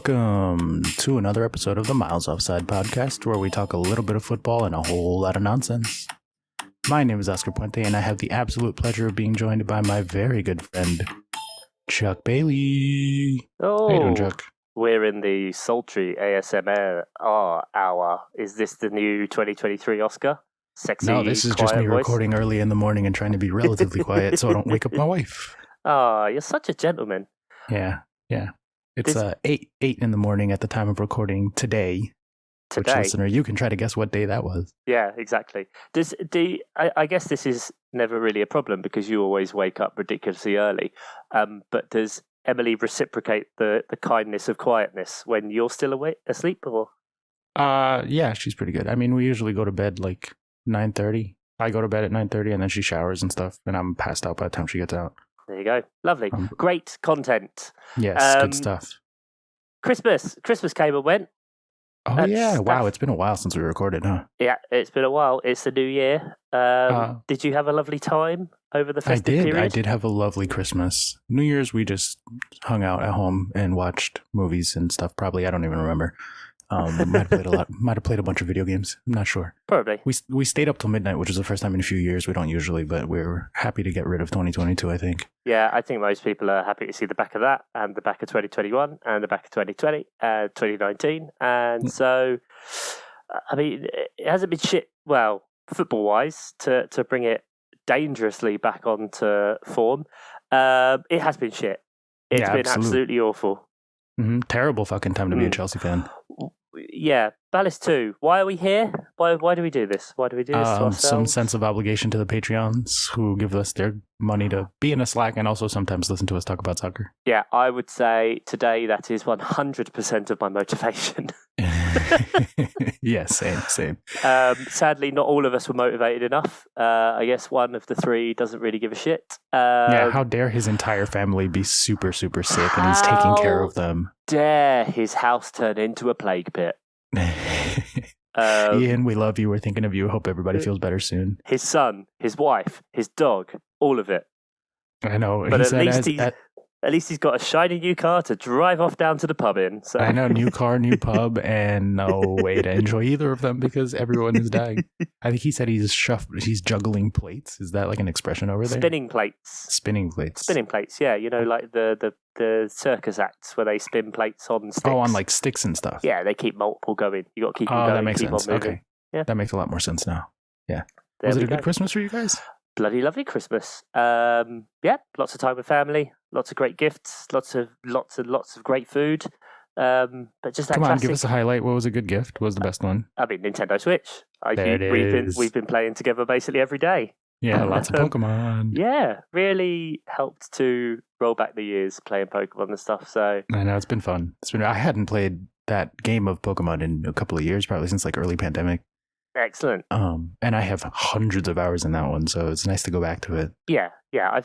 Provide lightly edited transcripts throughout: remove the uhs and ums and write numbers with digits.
Welcome to another episode of the Miles Offside podcast, where we talk a little bit of football and a whole lot of nonsense. My name is Oscar Puente, and I have the absolute pleasure of being joined by my very good friend, Chuck Bailey. Oh, How you doing, Chuck? We're in the sultry ASMR hour. Is this the new 2023 Oscar? Sexy, No, this is just me voice? Recording early in the morning and trying to be relatively quiet so I don't wake up my wife. Oh, you're such a gentleman. Yeah. It's 8 in the morning at the time of recording today. Which, listener, you can try to guess what day that was. Yeah, exactly. I guess this is never really a problem because you always wake up ridiculously early. But does Emily reciprocate the kindness of quietness when you're still asleep? Or? Yeah, she's pretty good. I mean, we usually go to bed like 9:30. I go to bed at 9:30 and then she showers and stuff, and I'm passed out by the time she gets out. There you go. Lovely. Great content. Yes, good stuff. Christmas came and went. Oh, yeah. Wow, it's been a while since we recorded, huh? Yeah, it's been a while. It's the new year. Did you have a lovely time over the festive period? I did have a lovely Christmas. New Year's, we just hung out at home and watched movies and stuff. Probably, I don't even remember. Might have played a bunch of video games. I'm not sure. Probably. We stayed up till midnight, which is the first time in a few years. We don't usually, but we're happy to get rid of 2022, I think. Yeah, I think most people are happy to see the back of that and the back of 2021 and the back of 2020 and 2019. And so, I mean, it hasn't been shit, well, football-wise, to bring it dangerously back onto form. It has been shit. It's been absolutely awful. Mm-hmm. Terrible fucking time to be a Chelsea fan. Yeah, Ballas 2. Why are we here? Why do we do this? Why do we do this to ourselves? Some sense of obligation to the Patreons who give us their money to be in a Slack and also sometimes listen to us talk about soccer. Yeah, I would say today that is 100% of my motivation. Yeah, same. Sadly, not all of us were motivated enough. I guess one of the three doesn't really give a shit. Yeah, how dare his entire family be super, super sick and he's taking care of them. Dare his house turn into a plague pit. Ian, we love you. We're thinking of you. Hope everybody feels better soon. His son, his wife, his dog, all of it. I know. But at least he's got a shiny new car to drive off down to the pub in. So. I know, new car, new pub, and no way to enjoy either of them because everyone is dying. I think he said he's juggling plates. Is that like an expression over there? Spinning plates, yeah. You know, like the circus acts where they spin plates on sticks. Oh, on like sticks and stuff. Yeah, they keep multiple going. You got to keep them going. That makes sense. Okay. Yeah. That makes a lot more sense now. Yeah. There Was it a good Christmas for you guys? Bloody lovely Christmas. Yeah, lots of time with family, lots of great gifts, lots of great food. But just that Come on, classic... give us a highlight. What was a good gift? What was the best one? I mean, Nintendo Switch. We've been playing together basically every day. Yeah, lots of Pokemon. Yeah, really helped to roll back the years playing Pokemon and stuff. So I know it's been fun. I hadn't played that game of Pokemon in a couple of years, probably since like early pandemic. Excellent. And I have hundreds of hours in that one, so it's nice to go back to it. Yeah.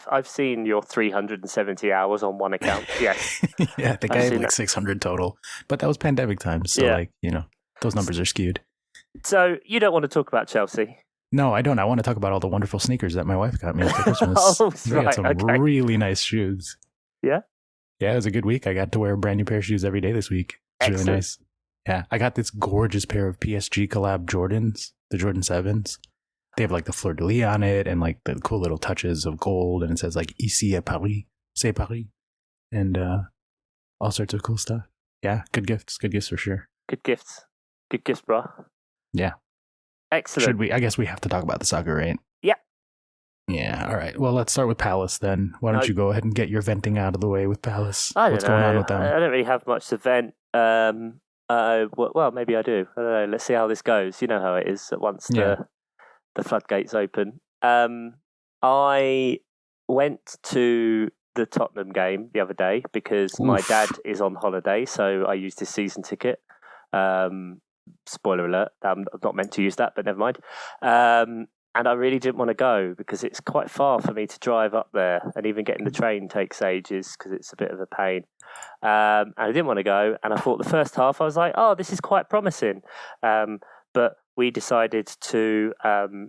I've seen your 370 hours on one account. Yes. Yeah, I think I had like 600 total, but that was pandemic time, so those numbers are skewed. So you don't want to talk about Chelsea? No, I don't. I want to talk about all the wonderful sneakers that my wife got me for Christmas. Oh, I got some really nice shoes. Yeah? Yeah, it was a good week. I got to wear a brand new pair of shoes every day this week. It's really nice. Yeah, I got this gorgeous pair of PSG collab Jordans, the Jordan 7s. They have like the fleur-de-lis on it and like the cool little touches of gold. And it says like Ici à Paris, c'est Paris. And all sorts of cool stuff. Yeah, good gifts for sure. Good gifts, bro. Yeah. Excellent. I guess we have to talk about the soccer, right? Yeah. Yeah, all right. Well, let's start with Palace then. Why don't you go ahead and get your venting out of the way with Palace? What's going on with them? I don't really have much to vent. Well, maybe I do. I don't know. Let's see how this goes. You know how it is once the floodgates open. I went to the Tottenham game the other day because my dad is on holiday, so I used his season ticket. Spoiler alert, I'm not meant to use that, but never mind. And I really didn't want to go because it's quite far for me to drive up there, and even getting the train takes ages because it's a bit of a pain. And I didn't want to go, and I thought the first half I was like, oh, this is quite promising. But we decided to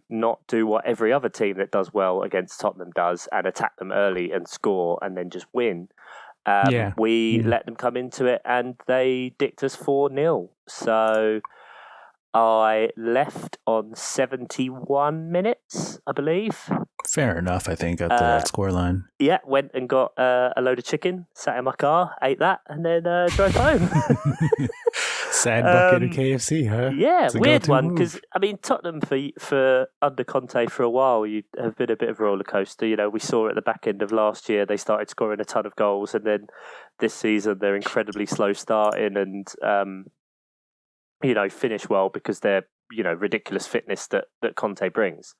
not do what every other team that does well against Tottenham does and attack them early and score and then just win. We let them come into it and they dicked us 4-0. So I left on 71 minutes, I believe. Fair enough, I think, at the scoreline. Yeah, went and got a load of chicken, sat in my car, ate that, and then drove home. Sad bucket of KFC, huh? Yeah, weird one, because, I mean, Tottenham for under Conte for a while, you have been a bit of a roller coaster. You know, we saw at the back end of last year, they started scoring a ton of goals, and then this season they're incredibly slow starting and, finish well because they're, ridiculous fitness that Conte brings.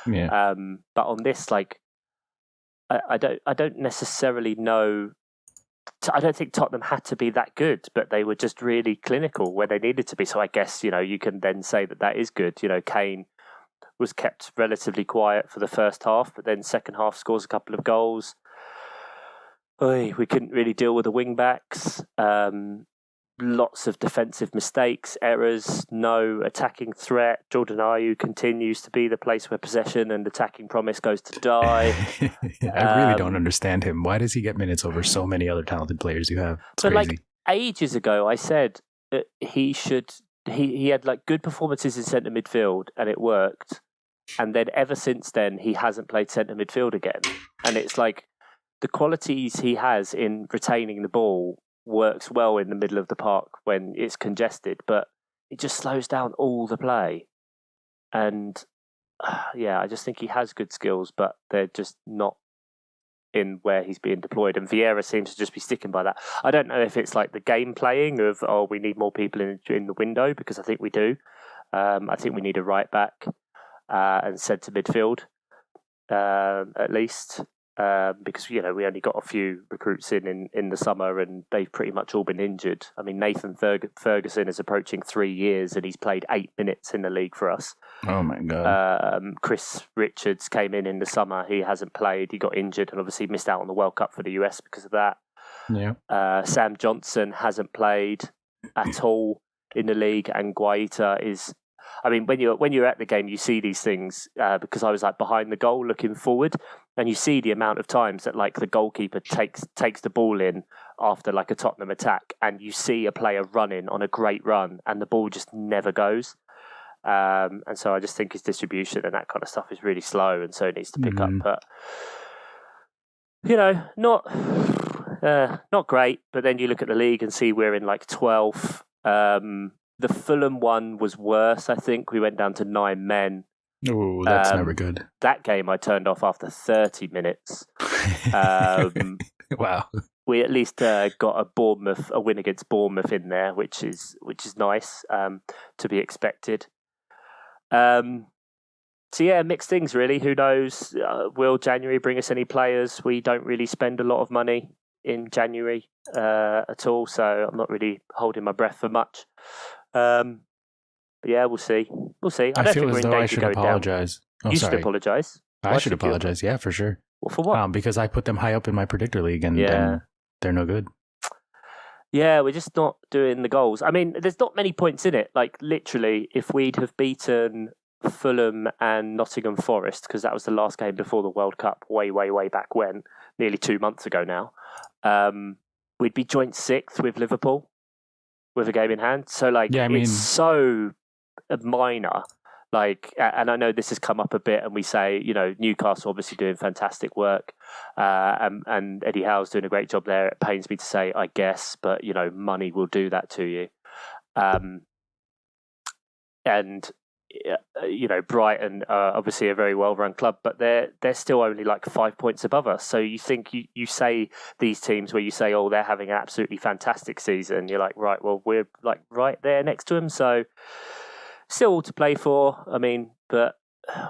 Yeah. But on this, like, I don't necessarily know. I don't think Tottenham had to be that good, but they were just really clinical where they needed to be. So I guess, you can then say that is good. Kane was kept relatively quiet for the first half, but then second half scores a couple of goals. We couldn't really deal with the wing backs. Lots of defensive mistakes, errors, no attacking threat. Jordan Ayew continues to be the place where possession and attacking promise goes to die. I really don't understand him. Why does he get minutes over so many other talented players you have? It's crazy. Like ages ago, I said that he had like good performances in centre midfield and it worked. And then ever since then, he hasn't played centre midfield again. And it's like the qualities he has in retaining the ball works well in the middle of the park when it's congested, but it just slows down all the play. And I just think he has good skills, but they're just not in where he's being deployed. And Vieira seems to just be sticking by that. I don't know if it's like the game playing of, we need more people in the window, because I think we do. I think we need a right back and centre midfield at least. Because we only got a few recruits in the summer and they've pretty much all been injured. I mean, Nathan Ferguson is approaching 3 years and he's played 8 minutes in the league for us. Oh my god! Chris Richards came in the summer. He hasn't played. He got injured and obviously missed out on the World Cup for the US because of that. Yeah. Sam Johnson hasn't played at all in the league, and Guaita is. I mean, when you're at the game, you see these things because I was like behind the goal looking forward, and you see the amount of times that like the goalkeeper takes the ball in after like a Tottenham attack, and you see a player running on a great run, and the ball just never goes. And so I just think his distribution and that kind of stuff is really slow, and so it needs to pick up. But not great. But then you look at the league and see we're in like 12th. The Fulham one was worse, I think. We went down to 9 men. Oh, that's never good. That game I turned off after 30 minutes. Wow. We at least got a win against Bournemouth in there, which is nice to be expected. So yeah, mixed things really. Who knows? Will January bring us any players? We don't really spend a lot of money in January at all, so I'm not really holding my breath for much. But yeah, we'll see. I don't feel as though I should apologize. Oh, you should apologize. I should apologize. Yeah, for sure. Well, for what? Because I put them high up in my predictor league, and they're no good. Yeah, we're just not doing the goals. I mean, there's not many points in it. Like literally, if we'd have beaten Fulham and Nottingham Forest, because that was the last game before the World Cup, way back when, nearly 2 months ago now, we'd be joint 6th with Liverpool with a game in hand. So like, it's so minor. Like, and I know this has come up a bit, and we say, Newcastle obviously doing fantastic work, and Eddie Howe's doing a great job there. It pains me to say, I guess, but money will do that to you. And Brighton are obviously a very well-run club, but they're still only like 5 points above us. So you think you say these teams where you say, oh, they're having an absolutely fantastic season. You're like, right, well, we're like right there next to them. So still all to play for. I mean, but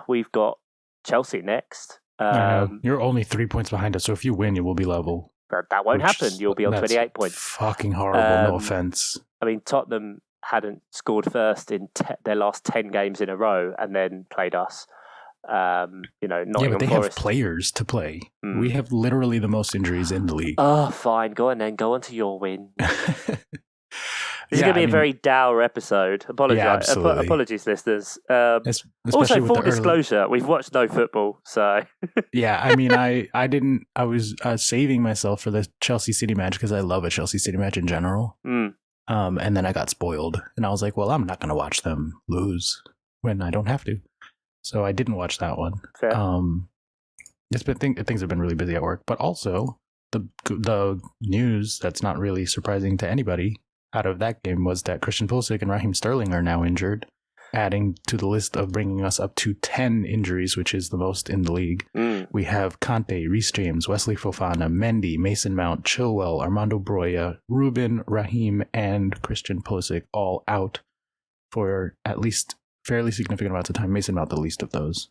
we've got Chelsea next. You're only 3 points behind us, so if you win, you will be level. That won't happen. You'll be on 28 points. Fucking horrible. No offense. I mean, Tottenham hadn't scored first in their last 10 games in a row, and then played us. Nottingham but they Forest have players to play. We have literally the most injuries in the league. Oh, fine. Go on then. Go on to your win. This is going to be a very dour episode. Apologies, listeners. Also, full disclosure, we've watched no football, so... Yeah, I mean, I was saving myself for the Chelsea City match because I love a Chelsea City match in general. And then I got spoiled, and I was like, well, I'm not going to watch them lose when I don't have to. So I didn't watch that one. Fair. Things have been really busy at work, but also the news that's not really surprising to anybody out of that game was that Christian Pulisic and Raheem Sterling are now injured, adding to the list of bringing us up to 10 injuries, which is the most in the league. We have Kanté, Reece James, Wesley Fofana, Mendy, Mason Mount, Chilwell, Armando Broja, Ruben, Raheem, and Christian Pulisic all out for at least fairly significant amounts of time. Mason Mount, the least of those.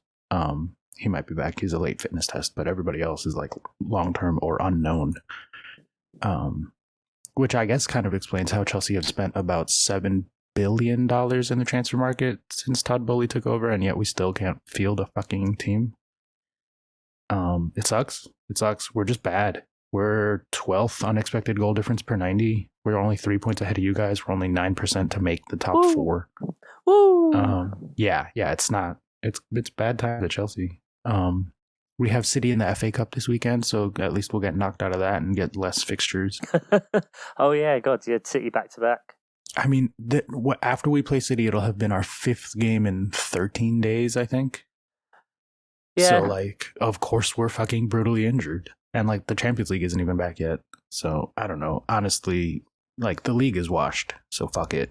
He might be back. He's a late fitness test, but everybody else is like long-term or unknown. Which I guess kind of explains how Chelsea have spent about $7 billion in the transfer market since Todd Bowley took over, and yet we still can't field a fucking team. It sucks. We're just bad. We're 12th unexpected goal difference per 90. We're only 3 points ahead of you guys. We're only 9% to make the top 4. Yeah, it's not. It's bad times at Chelsea. We have City in the FA Cup this weekend, so at least we'll get knocked out of that and get less fixtures. Oh yeah, God, you had City back to back. I mean, after we play City, it'll have been our 5th game in 13 days, I think. Yeah. So, like, of course we're fucking brutally injured. And, like, the Champions League isn't even back yet. So, I don't know. Honestly, like, the league is washed, so fuck it.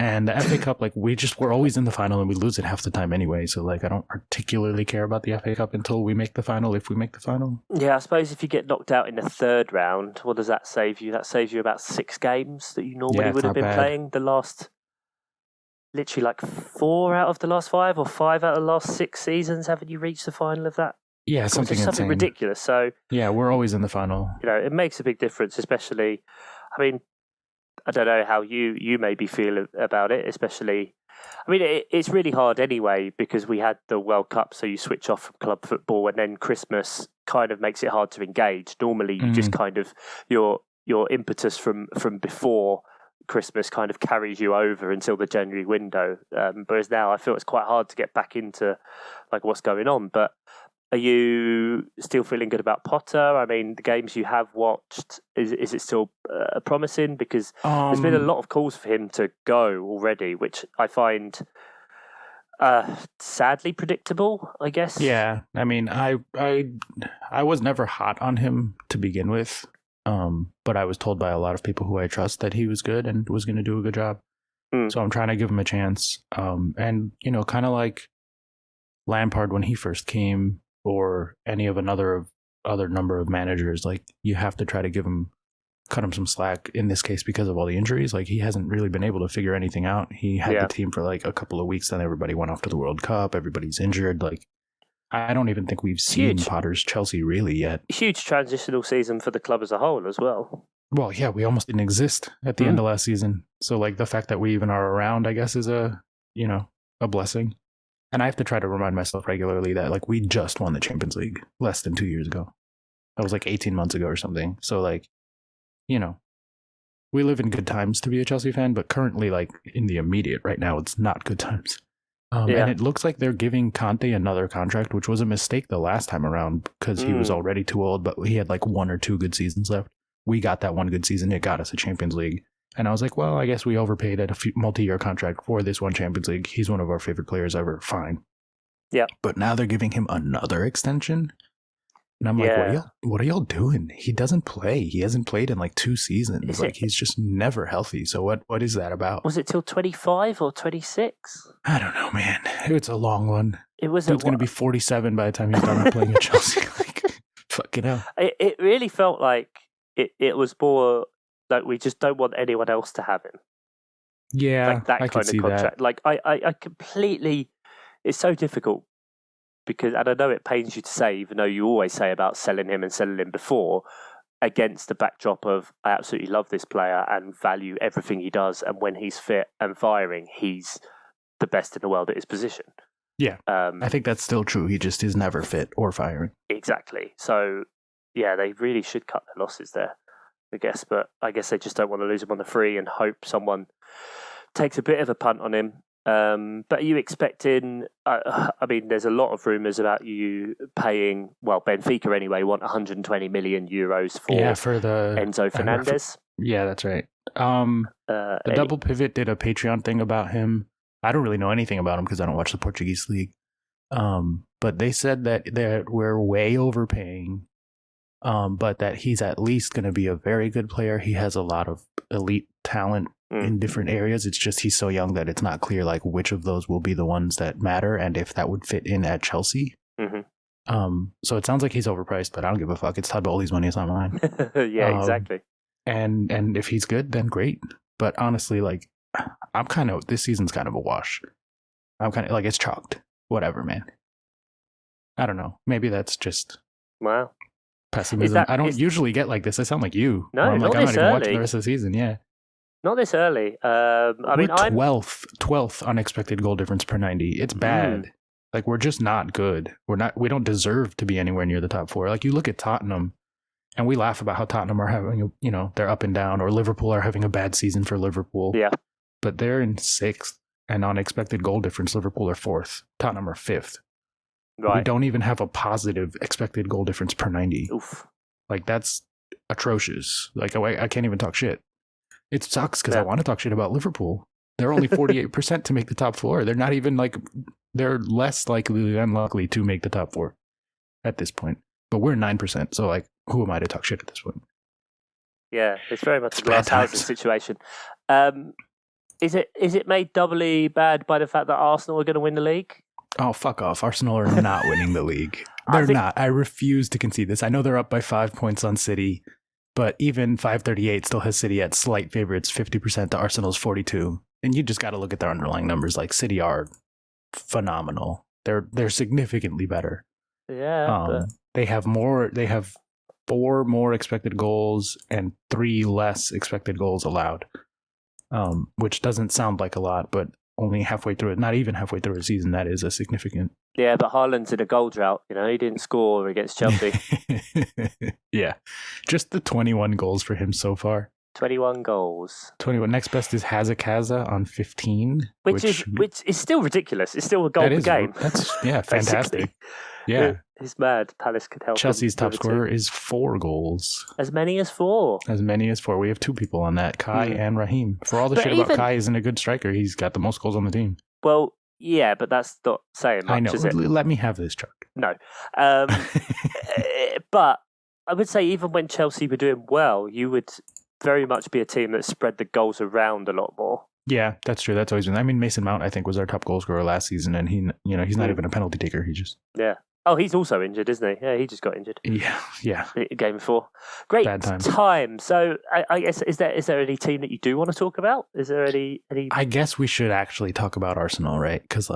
And the FA Cup, like, we're always in the final and we lose it half the time anyway. So, like, I don't particularly care about the FA Cup until we make the final, if we make the final. Yeah, I suppose if you get knocked out in the 3rd round, what does that save you? That saves you about 6 games that you normally would have been playing the last, literally like 4 out of the last 5 or 5 out of the last 6 seasons. Haven't you reached the final of that? Yeah, something ridiculous. So yeah, we're always in the final. You know, it makes a big difference, especially, I mean, I don't know how you maybe feel about it, especially. I mean, it's really hard anyway because we had the World Cup, so you switch off from club football, and then Christmas kind of makes it hard to engage. Normally, you just kind of your impetus from before Christmas kind of carries you over until the January window. Whereas now, I feel it's quite hard to get back into like what's going on. But are you still feeling good about Potter? I mean, the games you have watched, is it still promising? Because there's been a lot of calls for him to go already, which I find sadly predictable, I guess. Yeah, I mean, I was never hot on him to begin with, but I was told by a lot of people who I trust that he was good and was going to do a good job. So I'm trying to give him a chance. And, you know, kind of like Lampard when he first came, or any of other number of managers, like you have to try to cut him some slack in this case because of all the injuries. Like he hasn't really been able to figure anything out. He had the team for like a couple of weeks, then everybody went off to the World Cup. Everybody's injured. Like I don't even think we've seen Potter's Chelsea really yet. Huge transitional season for the club as a whole as well. Well, yeah, we almost didn't exist at the end of last season. So like the fact that we even are around, I guess, is a blessing. And I have to try to remind myself regularly that, like, we just won the Champions League less than 2 years ago. That was like 18 months ago or something. So, like, you know, we live in good times to be a Chelsea fan, but currently, like, in the immediate right now, it's not good times. And it looks like they're giving Kanté another contract, which was a mistake the last time around because he was already too old, but he had like 1 or 2 good seasons left. We got that one good season. It got us a Champions League. And I was like, well, I guess we overpaid at a multi-year contract for this one Champions League. He's one of our favorite players ever. Fine. Yeah. But now they're giving him another extension. And I'm like, what are y'all doing? He doesn't play. He hasn't played in like 2 seasons. He's just never healthy. So what is that about? Was it till 25 or 26? I don't know, man. It's a long one. It was going to be 47 by the time he's done playing at Chelsea. Like, fucking hell. It really felt like it was more like we just don't want anyone else to have him. Yeah, like that kind of contract. That. Like I completely. It's so difficult because, and I know it pains you to say, even though you always say about selling him before, against the backdrop of I absolutely love this player and value everything he does, and when he's fit and firing, he's the best in the world at his position. Yeah, I think that's still true. He just is never fit or firing. Exactly. So, yeah, they really should cut their losses there. I guess. But I guess they just don't want to lose him on the free and hope someone takes a bit of a punt on him. But are you expecting? I mean, there's a lot of rumours about you paying. Well, Benfica anyway want 120 million euros for the Enzo Fernandez. Yeah, that's right. The Double Pivot did a Patreon thing about him. I don't really know anything about him because I don't watch the Portuguese league. But they said that we're way overpaying. But that he's at least going to be a very good player. He has a lot of elite talent in different areas. It's just he's so young that it's not clear like which of those will be the ones that matter and if that would fit in at Chelsea. So it sounds like he's overpriced, but I don't give a fuck. It's Todd Bowley's money. It's not mine. Yeah, exactly. And if he's good, then great. But honestly, like this season's kind of a wash. I'm kind of like, it's chalked. Whatever, man. I don't know. Maybe that's just pessimism. I don't usually get like this. I sound like you. No, I'm not like, I'm this not even early. watching the rest of the season. Yeah. Not this early. I mean, I'm 12th unexpected goal difference per 90. It's bad. Like, we're just not good. We don't deserve to be anywhere near the top four. Like, you look at Tottenham, and we laugh about how Tottenham are having, they're up and down, or Liverpool are having a bad season for Liverpool. Yeah. But they're in 6th, and on expected goal difference, Liverpool are 4th. Tottenham are 5th. Right. We don't even have a positive expected goal difference per 90. Oof. Like, that's atrocious. Like, I can't even talk shit. It sucks because I want to talk shit about Liverpool. They're only 48% to make the top four. They're not even they're less likely than unlikely to make the top four at this point. But we're 9%. So, like, who am I to talk shit at this point? Yeah, it's very much a glass housing situation. Is it made doubly bad by the fact that Arsenal are going to win the league? Oh, fuck off. Arsenal are not winning the league. They're not. I refuse to concede this. I know they're up by 5 points on City, but even 538 still has City at slight favorites, 50% to Arsenal's 42. And you just got to look at their underlying numbers. Like, City are phenomenal. They're significantly better. Yeah. They have 4 more expected goals and 3 less expected goals allowed, which doesn't sound like a lot, but only halfway through it, not even halfway through a season, that is a significant. Yeah, but Haaland's in a goal drought. He didn't score against Chelsea. Yeah, just the 21 goals for him so far. 21 goals. 21. Next best is Hazakaza on 15, which is still ridiculous. It's still a goal per game. That's fantastic. Yeah, it's mad. Palace could help. Chelsea's top scorer is 4 goals. As many as 4. We have 2 people on that, Kai and Raheem. For all the shit about Kai isn't a good striker, he's got the most goals on the team. Well, yeah, but that's not saying much, I know. Is it? Let me have this, Chuck. No. But I would say even when Chelsea were doing well, you would very much be a team that spread the goals around a lot more. Yeah, that's true. That's always been. I mean, Mason Mount, I think, was our top goal scorer last season, and he's not even a penalty taker. He just Oh, he's also injured, isn't he? Yeah, he just got injured. Yeah. Game before. Great Bad time. So, I guess is there any team that you do want to talk about? Is there any? I guess we should actually talk about Arsenal, right? Because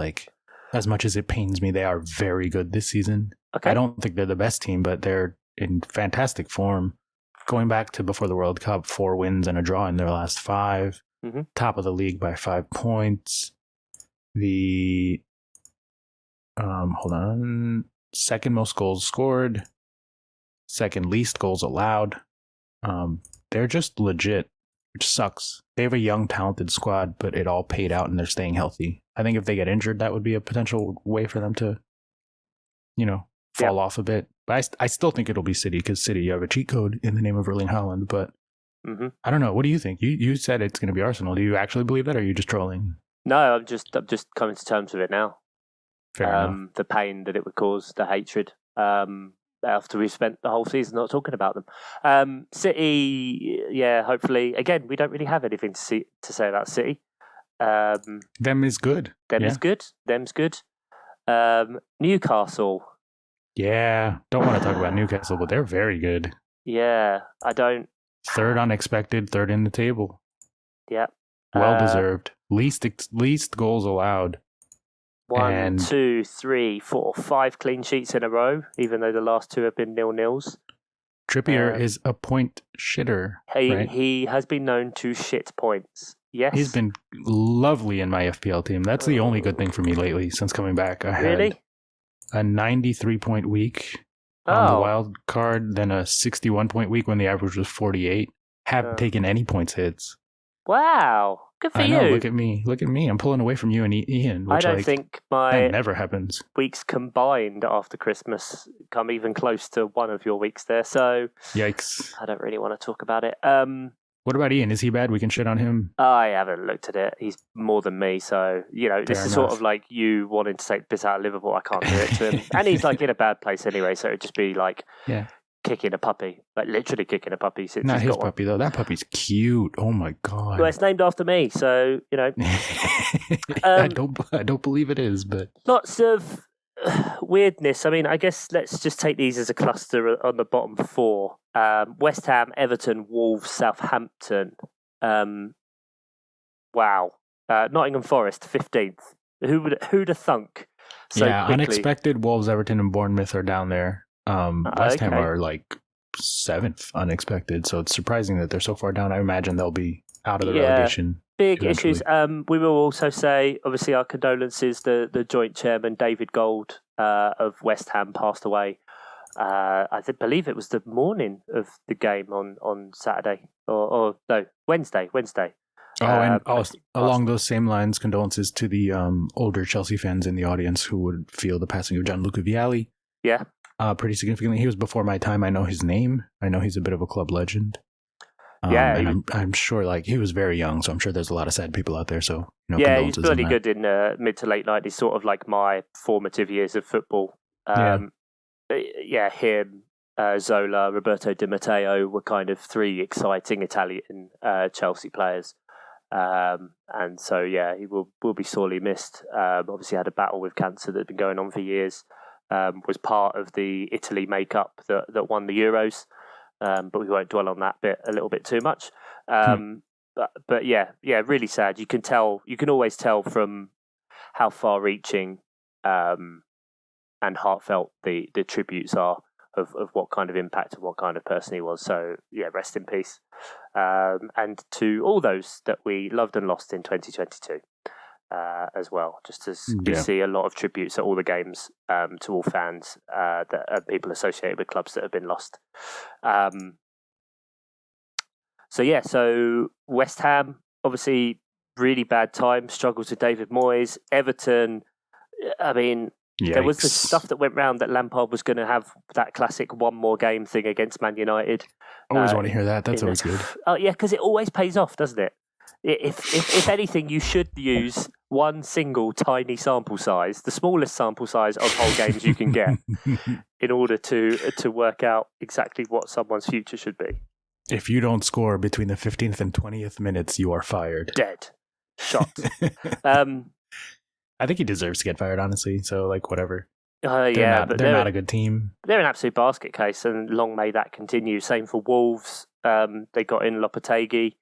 as much as it pains me, they are very good this season. Okay. I don't think they're the best team, but they're in fantastic form. Going back to before the World Cup, 4 wins and a draw in their last 5. Top of the league by 5 points. The second most goals scored, second least goals allowed. They're just legit, which sucks. They have a young, talented squad, but it all paid out and they're staying healthy. I think if they get injured, that would be a potential way for them to, fall off a bit. But I still think it'll be City because City, you have a cheat code in the name of Erling Haaland. But I don't know. What do you think? You said it's going to be Arsenal. Do you actually believe that, or are you just trolling? No, I'm just coming to terms with it now. Fair enough. The pain that it would cause, the hatred. After we've spent the whole season not talking about them. City, hopefully. Again, we don't really have anything to say about City. Them is good. Them's good. Newcastle. Yeah, don't want to talk about Newcastle, but they're very good. Yeah, I don't. Third unexpected, third in the table. Yeah. Well deserved. Least goals allowed. 1, 2, 3, 4, 5 clean sheets in a row, even though the last 2 have been 0-0s. Trippier is a point shitter. Right? He has been known to shit points. Yes. He's been lovely in my FPL team. That's the only good thing for me lately since coming back. I had a 93-point week on the wild card, then a 61-point week when the average was 48. have taken any points hits. Wow. Good for I know, you. look at me. Look at me. I'm pulling away from you and Ian. Which, I don't think my that never happens. weeks combined after Christmas come even close to one of your weeks there. So Yikes. I don't really want to talk about it. What about Ian? Is he bad? We can shit on him. I haven't looked at it. He's more than me. So, this is sort of like you wanting to take the piss out of Liverpool. I can't do it to him. And he's like in a bad place anyway. So it'd just be like kicking a puppy, like literally kicking a puppy. Since not his puppy, though. That puppy's cute. Oh, my God. Well, it's named after me. So, I don't believe it is, but. Lots of weirdness. I mean, I guess let's just take these as a cluster on the bottom four. West Ham, Everton, Wolves, Southampton. Wow. Nottingham Forest, 15th. Who'd have thunk so quickly? Unexpected. Wolves, Everton, and Bournemouth are down there. West Ham are like 7th, unexpected. So it's surprising that they're so far down. I imagine they'll be out of the relegation. Big eventually. Issues. We will also say, obviously, our condolences. The joint chairman, David Gold, of West Ham, passed away. I believe it was the morning of the game on Saturday, or no, Wednesday. Along those same lines, condolences to the older Chelsea fans in the audience who would feel the passing of Gianluca Vialli. Yeah. Pretty significantly. He was before my time. I know his name. I know he's a bit of a club legend. And I'm sure, like, he was very young, so I'm sure there's a lot of sad people out there. So, he's bloody good in mid to late 90s, sort of like my formative years of football. Him, Zola, Roberto Di Matteo were kind of three exciting Italian Chelsea players. And so, he will be sorely missed. Obviously had a battle with cancer that had been going on for years. Was part of the Italy makeup that won the Euros. But we won't dwell on that bit a little bit too much. But really sad. You can always tell from how far-reaching and heartfelt the tributes are of what kind of impact and what kind of person he was. So rest in peace. And to all those that we loved and lost in 2022 as well. Just as we see a lot of tributes at all the games to all fans that are people associated with clubs that have been lost. So West Ham, obviously, really bad time, struggles with David Moyes. Everton, I mean, there was the stuff that went round that Lampard was going to have that classic one more game thing against Man United. Always want to hear that. That's always good. Oh, yeah, because it always pays off, doesn't it? If anything, you should use one single tiny sample size, the smallest sample size of whole games you can get, in order to work out exactly what someone's future should be. If you don't score between the 15th and 20th minutes, you are fired. Dead. Shot. I think he deserves to get fired, honestly. So, like, whatever. They're not a good team. They're an absolute basket case, and long may that continue. Same for Wolves. They got in Lopetegui.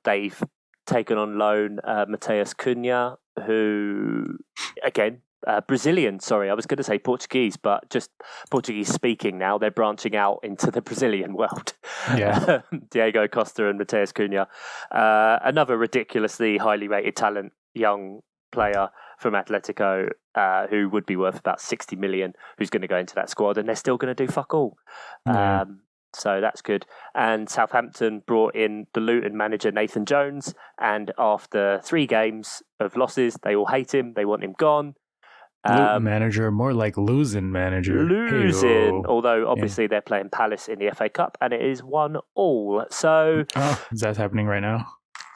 They've taken on loan Mateus Cunha, who, again, Brazilian. Sorry, I was going to say Portuguese, but just Portuguese speaking now. They're branching out into the Brazilian world. Yeah. Diego Costa and Mateus Cunha. Another ridiculously highly rated talent, young player from Atletico, who would be worth about 60 million, who's going to go into that squad, and they're still going to do fuck all. So that's good. And Southampton brought in the Luton manager, Nathan Jones, and after 3 games of losses, they all hate him. They want him gone. Luton manager, more like losing manager. Losing, although obviously they're playing Palace in the FA Cup, and it is 1-1. So, is that happening right now?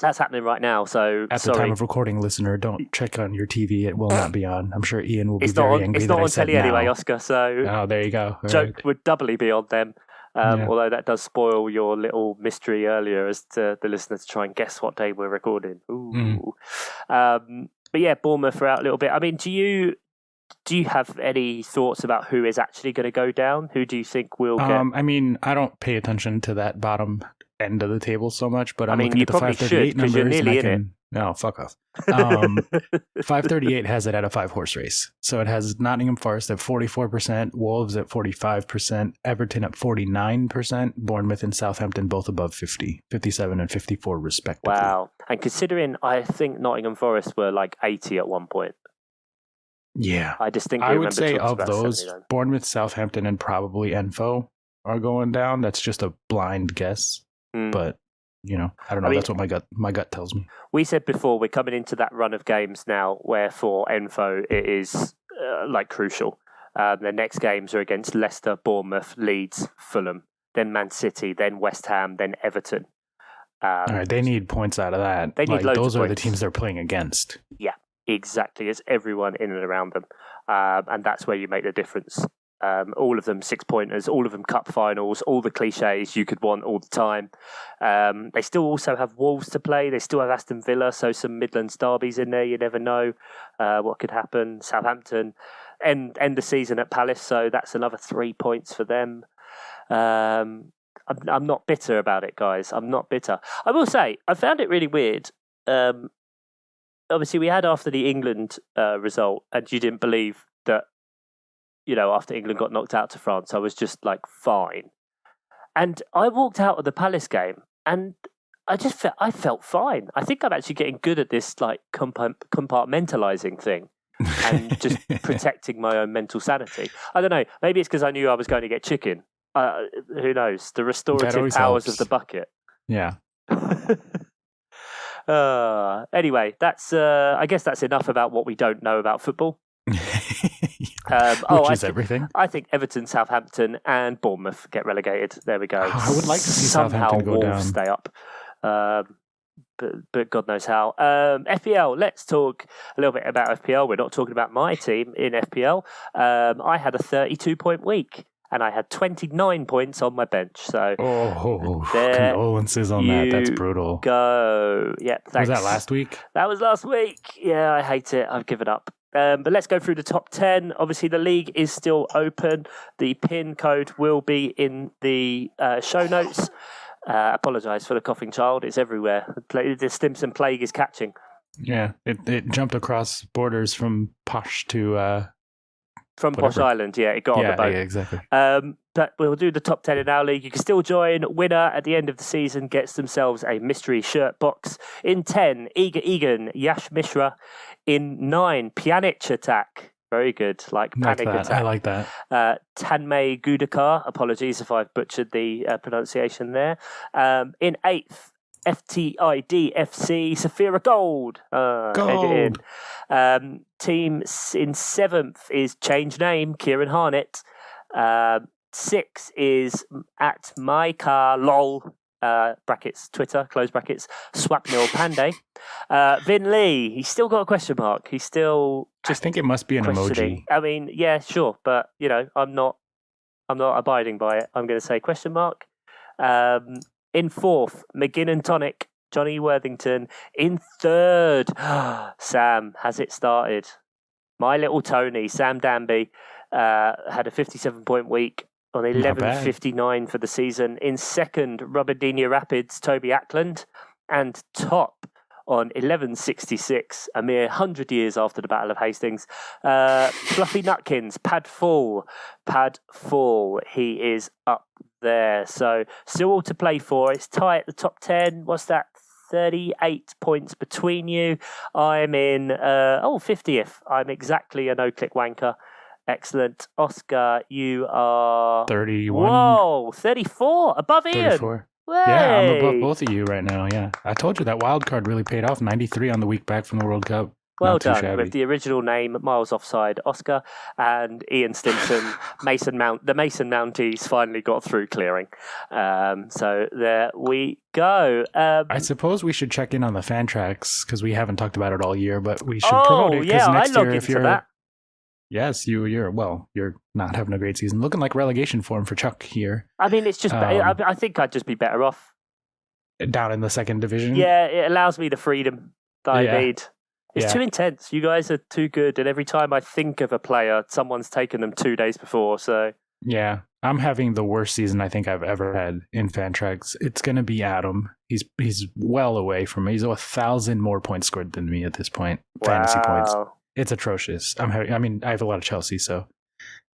That's happening right now. So at the time of recording, listener, don't check on your TV. It will not be on. I'm sure Ian will be very angry. It's not on telly anyway, Oscar. So there you go. Joke would doubly be on them. Although that does spoil your little mystery earlier as to the listeners to try and guess what day we're recording. Ooh. But yeah, Bournemouth are out a little bit. I mean, do you have any thoughts about who is actually going to go down? Who do you think will get? I mean, I don't pay attention to that bottom end of the table so much, but I'm looking at the 538 numbers. You're nearly in it. No, fuck off. 538 has it at a 5-horse race. So it has Nottingham Forest at 44%, Wolves at 45%, Everton at 49%, Bournemouth and Southampton both above 50, 57 and 54 respectively. Wow. And considering I think Nottingham Forest were like 80 at one point. Yeah. I distinctly remember. I would say of those, 79. Bournemouth, Southampton, and probably Enfo are going down. That's just a blind guess. But, I don't know. That's what my gut tells me. We said before, we're coming into that run of games now where for Enfo it is crucial. The next games are against Leicester, Bournemouth, Leeds, Fulham, then Man City, then West Ham, then Everton. All right, they need points out of that. They need loads those of are points. The teams they're playing against. Yeah, exactly. It's everyone in and around them. And that's where you make the difference. All of them 6-pointers, all of them cup finals, all the cliches you could want all the time. They still also have Wolves to play. They still have Aston Villa, so some Midlands derbies in there. You never know what could happen. Southampton end the season at Palace, so that's another 3 points for them. I'm not bitter about it, guys. I'm not bitter. I will say, I found it really weird. Obviously, we had after the England result, and you didn't believe that, after England got knocked out to France, I was just like, fine. And I walked out of the Palace game, and I felt fine. I think I'm actually getting good at this like compartmentalizing thing. And just protecting my own mental sanity. I don't know. Maybe it's because I knew I was going to get chicken. Who knows? The restorative powers of the bucket. Yeah. Anyway, that's. I guess that's enough about what we don't know about football. Which is everything. I think Everton, Southampton, and Bournemouth get relegated. There we go. I would like to see Southampton go down. Wolves stay up. But God knows how. FPL, let's talk a little bit about FPL. We're not talking about my team in FPL. I had a 32-point week, and I had 29 points on my bench. So, condolences on that. That's brutal. Go. Yeah, thanks. Was that last week? That was last week. Yeah, I hate it. I've given up. But let's go through the top 10. Obviously, the league is still open. The PIN code will be in the show notes. Apologise for the coughing child. It's everywhere. The Stimson plague is catching. Yeah, it jumped across borders from Posh to... From Posh Island, yeah. It got on the boat. Yeah, exactly. But we'll do the top 10 in our league. You can still join. Winner at the end of the season gets themselves a mystery shirt box. In 10, Egan, Yash Mishra. In 9, Pjanic Attack. Very good, like Panic Attack. I like that. Tanmay Gudakar. Apologies if I've butchered the pronunciation there. In 8th, FTIDFC, Safira Gold. Gold. Team in 7th is Change Name, Kieran Harnett. 6 is at MyCarLol, brackets, Twitter, close brackets, Swapnil Pandey. Vin Lee, he's still got a question mark. He's still just I think it must be an emoji. I mean, yeah, sure, but I'm not abiding by it. I'm going to say question mark. In 4th, McGinn and Tonic, Johnny Worthington. In 3rd, Sam, has it started? My little Tony, Sam Danby, had a 57-point week on 11.59 for the season. In 2nd, Rubberdini Rapids, Toby Ackland. And top on 11.66, a mere 100 years after the Battle of Hastings. Fluffy Nutkins, Pad Full. He is up there. So still all to play for. It's tight at the top 10. What's that? 38 points between you. I'm in 50th. I'm exactly a no-click wanker. Excellent. Oscar, you are 31. Whoa, 34. Above Ian. 34. Yeah, I'm above both of you right now. Yeah, I told you that wild card really paid off. 93 on the week back from the World Cup. Well done with the original name, miles offside, Oscar, and Ian Stimson. The Mason Mounties finally got through clearing. So there we go. I suppose we should check in on the fan tracks because we haven't talked about it all year, but we should promote it because next year, if you're that. Yes, you're not having a great season. Looking like relegation form for Chuck here. I mean, it's just. I think I'd just be better off down in the 2nd division. Yeah, it allows me the freedom that I need. It's too intense. You guys are too good, and every time I think of a player, someone's taken them 2 days before. So yeah, I'm having the worst season I think I've ever had in fan tracks. It's going to be Adam. He's well away from me. He's 1,000 more points scored than me at this point. Wow. Fantasy points. It's atrocious. I have a lot of Chelsea, so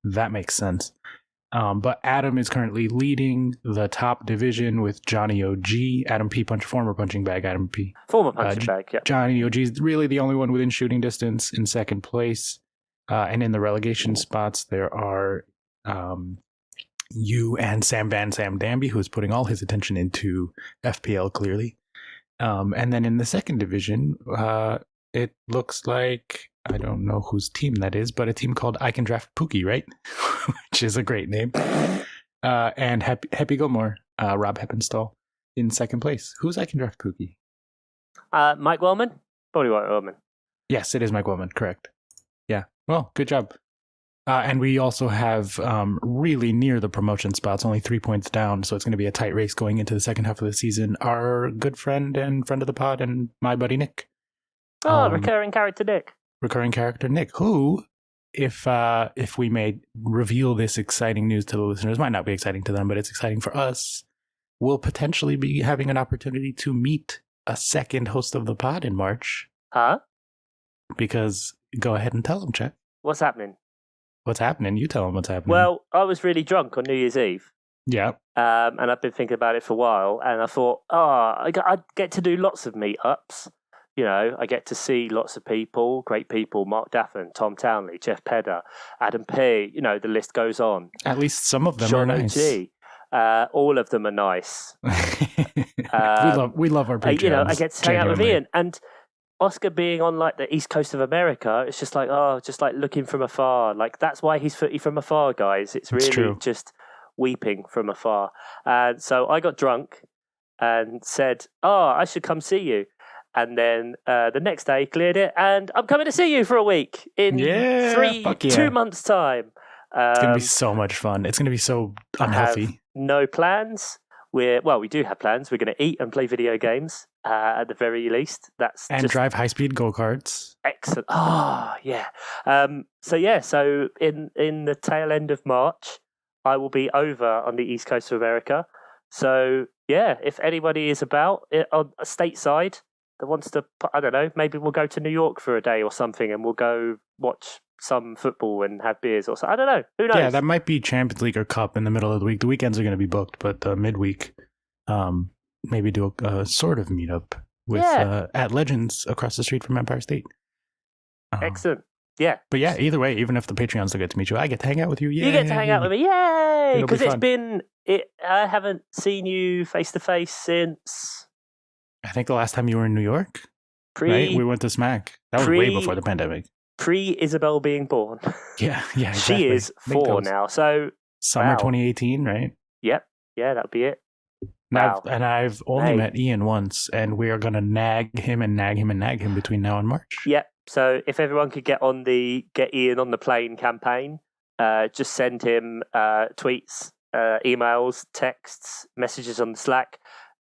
that makes sense. But Adam is currently leading the top division with Johnny OG, Adam P. Former punching bag, Adam P. Former punching bag, yeah. Johnny OG is really the only one within shooting distance in 2nd place. And in the relegation spots, there are you and Sam Danby, who is putting all his attention into FPL clearly. And then in the second division, it looks like, I don't know whose team that is, but a team called I Can Draft Pookie, right? Which is a great name. And Happy Gilmore, Rob Heppenstall, in second place. Who's I Can Draft Pookie? Mike Wellman? Probably Mike Wellman. Yes, it is Mike Wellman, correct. Yeah, well, good job. And we also have really near the promotion spots, only 3 points down, so it's going to be a tight race going into the second half of the season. Our good friend and friend of the pod and my buddy Nick. Recurring character Nick. Recurring character Nick, who, if we may reveal this exciting news to the listeners, might not be exciting to them, but it's exciting for us, will potentially be having an opportunity to meet a second host of the pod in March. Huh? Because, go ahead and tell them, Chet. What's happening? What's happening? You tell them what's happening. Well, I was really drunk on New Year's Eve. Yeah. And I've been thinking about it for a while, and I thought, I get to do lots of meetups. You know, I get to see lots of people, great people, Mark Daffin, Tom Townley, Jeff Pedder, Adam P. You know, the list goes on. At least some of them Sean are nice. OG. All of them are nice. we love our Patreons. You know, I get to hang out with Ian. And Oscar being on like the east coast of America, it's just like, just like looking from afar. Like that's why he's footy from afar, guys. It's really just weeping from afar. And so I got drunk and said, I should come see you. And then the next day cleared it, and I'm coming to see you for a week in 2 months' time. It's going to be so much fun. It's going to be so unhealthy. No plans. We do have plans. We're going to eat and play video games at the very least. Drive high-speed go-karts. Excellent. Yeah. So in the tail end of March, I will be over on the east coast of America. So yeah, if anybody is about on a stateside that wants to, I don't know, maybe we'll go to New York for a day or something, and we'll go watch some football and have beers or something. I don't know. Who knows? Yeah, that might be Champions League or Cup in the middle of the week. The weekends are going to be booked, but midweek, maybe do a sort of meetup with at Legends across the street from Empire State. Excellent. Yeah. But yeah, either way, even if the Patreons don't get to meet you, I get to hang out with you. Yay. You get to hang out with me. Yay! Because I haven't seen you face to face since... I think the last time you were in New York, right? We went to Smack. That was way before the pandemic. Pre-Isabel being born. Yeah, exactly. She is 4 now, so... Summer 2018, right? Yep. Yeah, that'll be it. And I've only met Ian once, and we are going to nag him between now and March. Yep. So if everyone could get on the Get Ian on the Plane campaign, just send him tweets, emails, texts, messages on the Slack,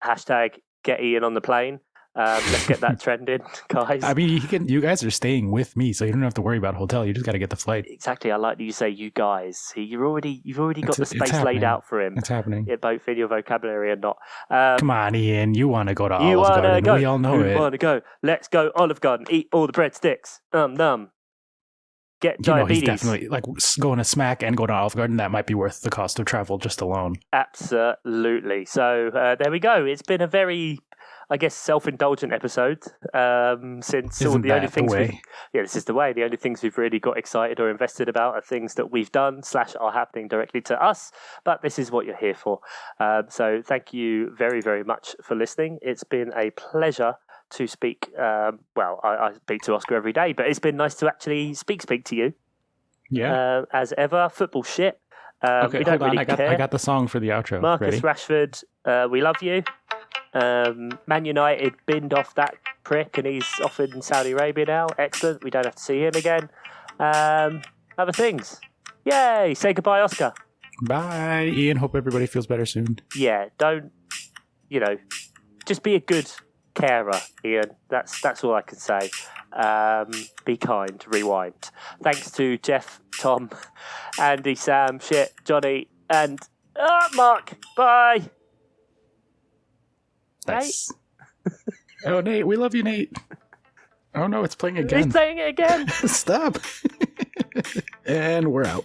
hashtag Get Ian on the Plane. Let's get that trending, guys. I mean, you guys are staying with me, so you don't have to worry about hotel. You just got to get the flight. Exactly. I like that you say "you guys." You've already got the space laid out for him. It's happening. Both in your vocabulary and not. Come on, Ian. You want to go to Olive Garden? We all know it. You want to go? Let's go Olive Garden. Eat all the breadsticks. Num. Get diabetes. He's definitely like going to Smack and going to Olive Garden. That might be worth the cost of travel just alone. Absolutely. So there we go. It's been a very, I guess, self-indulgent episode since all the only things this is the way. The only things we've really got excited or invested about are things that we've done / are happening directly to us. But this is what you're here for. So thank you very, very much for listening. It's been a pleasure to speak. I speak to Oscar every day, but it's been nice to actually speak to you. Yeah. As ever, football shit. Okay, we don't hold on. really care. I got the song for the outro. Marcus Ready? Rashford, we love you. Man United binned off that prick and he's off in Saudi Arabia now. Excellent. We don't have to see him again. Other things. Yay. Say goodbye, Oscar. Bye, Ian. Hope everybody feels better soon. Yeah. Don't, just be a good carer, Ian. That's all I can say. Be kind. Rewind. Thanks to Jeff, Tom, Andy, Sam, Johnny, and Mark. Bye. Nice. Oh, Nate, we love you, Nate. Oh no, it's playing again. He's playing it again. Stop. And we're out.